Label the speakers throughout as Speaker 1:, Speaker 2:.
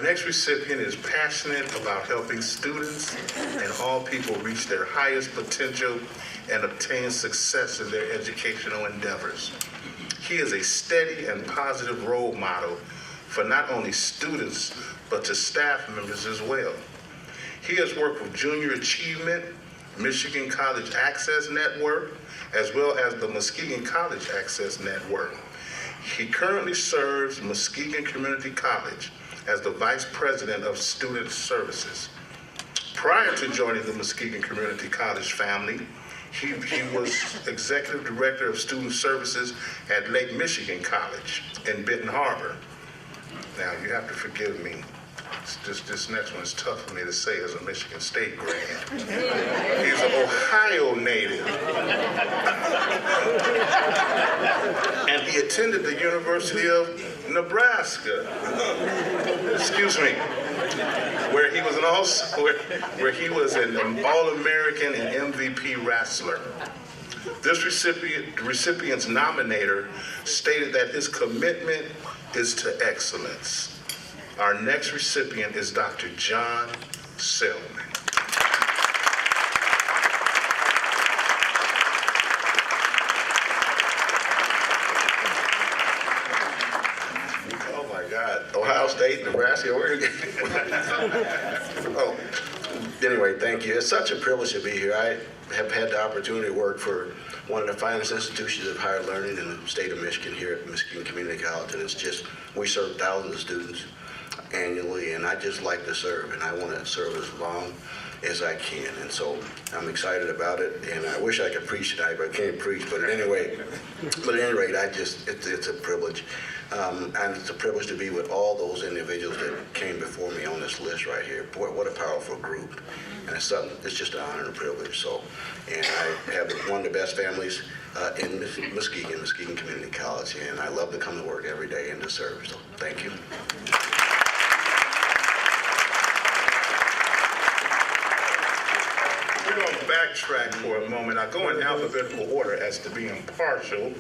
Speaker 1: Our next recipient is passionate about helping students and all people reach their highest potential and obtain success in their educational endeavors. He is a steady and positive role model for not only students, but to staff members as well. He has worked with Junior Achievement, Michigan College Access Network, as well as the Muskegon College Access Network. He currently serves Muskegon Community College as the Vice President of Student Services. Prior to joining the Muskegon Community College family, he was Executive Director of Student Services at Lake Michigan College in Benton Harbor. Now, you have to forgive me. This next one is tough for me to say as a Michigan State grad. He's an Ohio native. And he attended the University of Nebraska. Excuse me. Where he was an All-American and MVP wrestler. This recipient's nominator stated that his commitment is to excellence. Our next recipient is Dr. John Selman. Oh my God, Ohio State, Nebraska, where
Speaker 2: Oh, anyway, thank you. It's such a privilege to be here. I have had the opportunity to work for one of the finest institutions of higher learning in the state of Michigan here at Muskegon Community College, and it's just, we serve thousands of students annually, and I just like to serve, and I want to serve as long as I can, and so I'm excited about it, and I wish I could preach tonight, but I can't preach, but at any rate, it's a privilege, and it's a privilege to be with all those individuals that came before me on this list right here. Boy, what a powerful group, and it's just an honor and a privilege, so, and I have one of the best families in Muskegon Community College, and I love to come to work every day and to serve, so thank you.
Speaker 1: We're going to backtrack for a moment. I go in alphabetical order as to be impartial,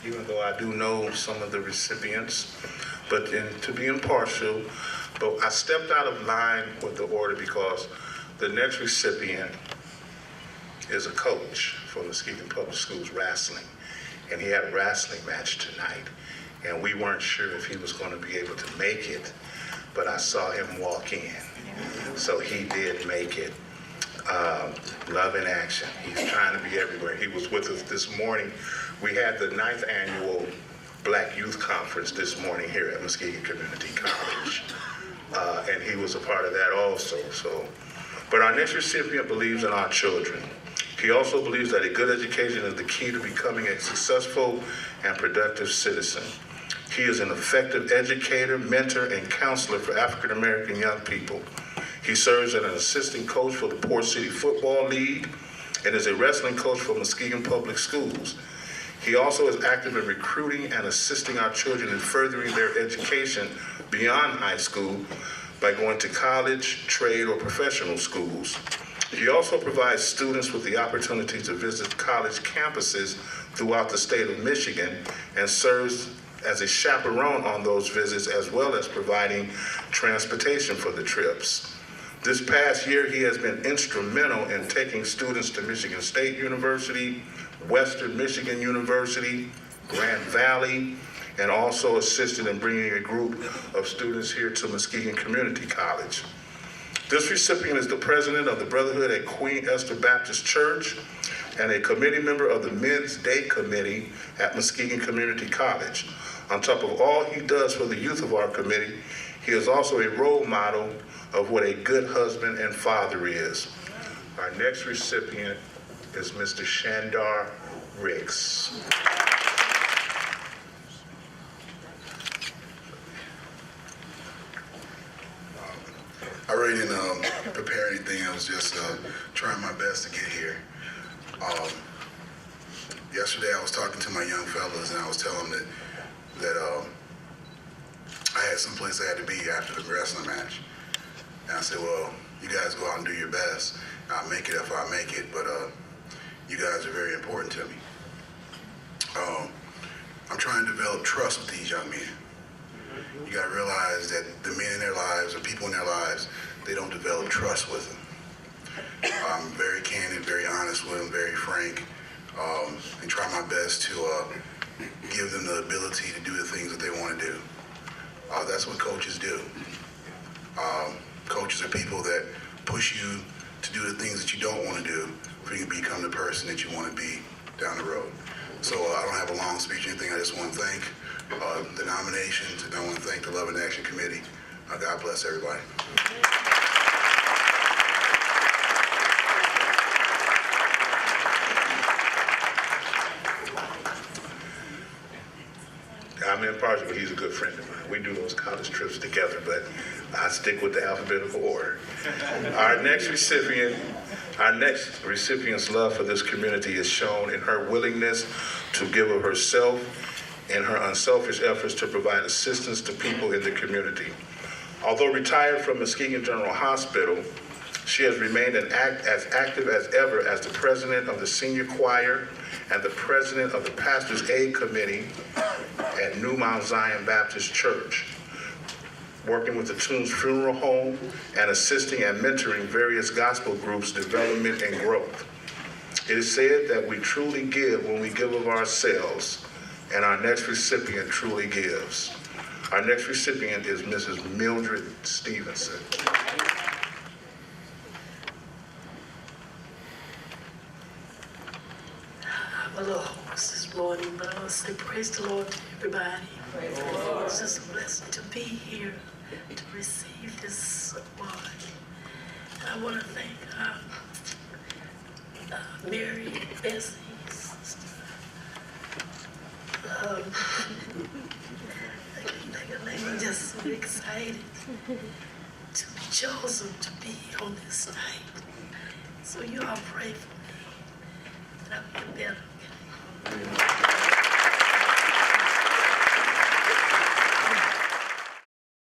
Speaker 1: even though I do know some of the recipients, but to be impartial. But I stepped out of line with the order because the next recipient is a coach for Muskegon Public Schools wrestling, and he had a wrestling match tonight, and we weren't sure if he was going to be able to make it, but I saw him walk in, so he did make it. Love in action. He's trying to be everywhere. He was with us this morning. We had the 9th annual Black Youth Conference this morning here at Muskegon Community College, and he was a part of that also. But our next recipient believes in our children. He also believes that a good education is the key to becoming a successful and productive citizen. He is an effective educator, mentor, and counselor for African American young people. He serves as an assistant coach for the Port City Football League and is a wrestling coach for Muskegon Public Schools. He also is active in recruiting and assisting our children in furthering their education beyond high school by going to college, trade, or professional schools. He also provides students with the opportunity to visit college campuses throughout the state of Michigan and serves as a chaperone on those visits, as well as providing transportation for the trips. This past year, he has been instrumental in taking students to Michigan State University, Western Michigan University, Grand Valley, and also assisted in bringing a group of students here to Muskegon Community College. This recipient is the president of the Brotherhood at Queen Esther Baptist Church and a committee member of the Men's Day Committee at Muskegon Community College. On top of all he does for the youth of our committee, he is also a role model of what a good husband and father is. Our next recipient is Mr. Shandar Riggs.
Speaker 3: I really didn't prepare anything. I was just trying my best to get here. Yesterday I was talking to my young fellas and I was telling them that I had someplace I had to be after the wrestling match. And I said, well, you guys go out and do your best. I'll make it if I make it, but you guys are very important to me. I'm trying to develop trust with these young men. you got to realize that the men in their lives, or people in their lives, they don't develop trust with them. I'm very candid, very honest with them, very frank, and try my best to give them the ability to do the things that they want to do. That's what coaches do. Coaches are people that push you to do the things that you don't want to do for you to become the person that you want to be down the road. So I don't have a long speech or anything. I just want to thank the nominations, and I want to thank the Love and Action Committee. God bless everybody.
Speaker 1: I'm impartial, but he's a good friend of mine. We do those college trips together, but I stick with the alphabetical order. Our next recipient's love for this community is shown in her willingness to give of herself and her unselfish efforts to provide assistance to people in the community. Although retired from Muskegon General Hospital, she has remained as active as ever as the president of the senior choir and the president of the Pastor's Aid Committee at New Mount Zion Baptist Church, working with the Tombs Funeral Home and assisting and mentoring various gospel groups' development and growth. It is said that we truly give when we give of ourselves, and our next recipient truly gives. Our next recipient is Mrs. Mildred Stevenson.
Speaker 4: I'm a little hoarse this morning, but I want to say praise the Lord to everybody. It's just a blessing to be here to receive this award. And I want to thank Mary, Bessie, I'm just so excited to be chosen to be on this night. So you all pray for me that I'll get better.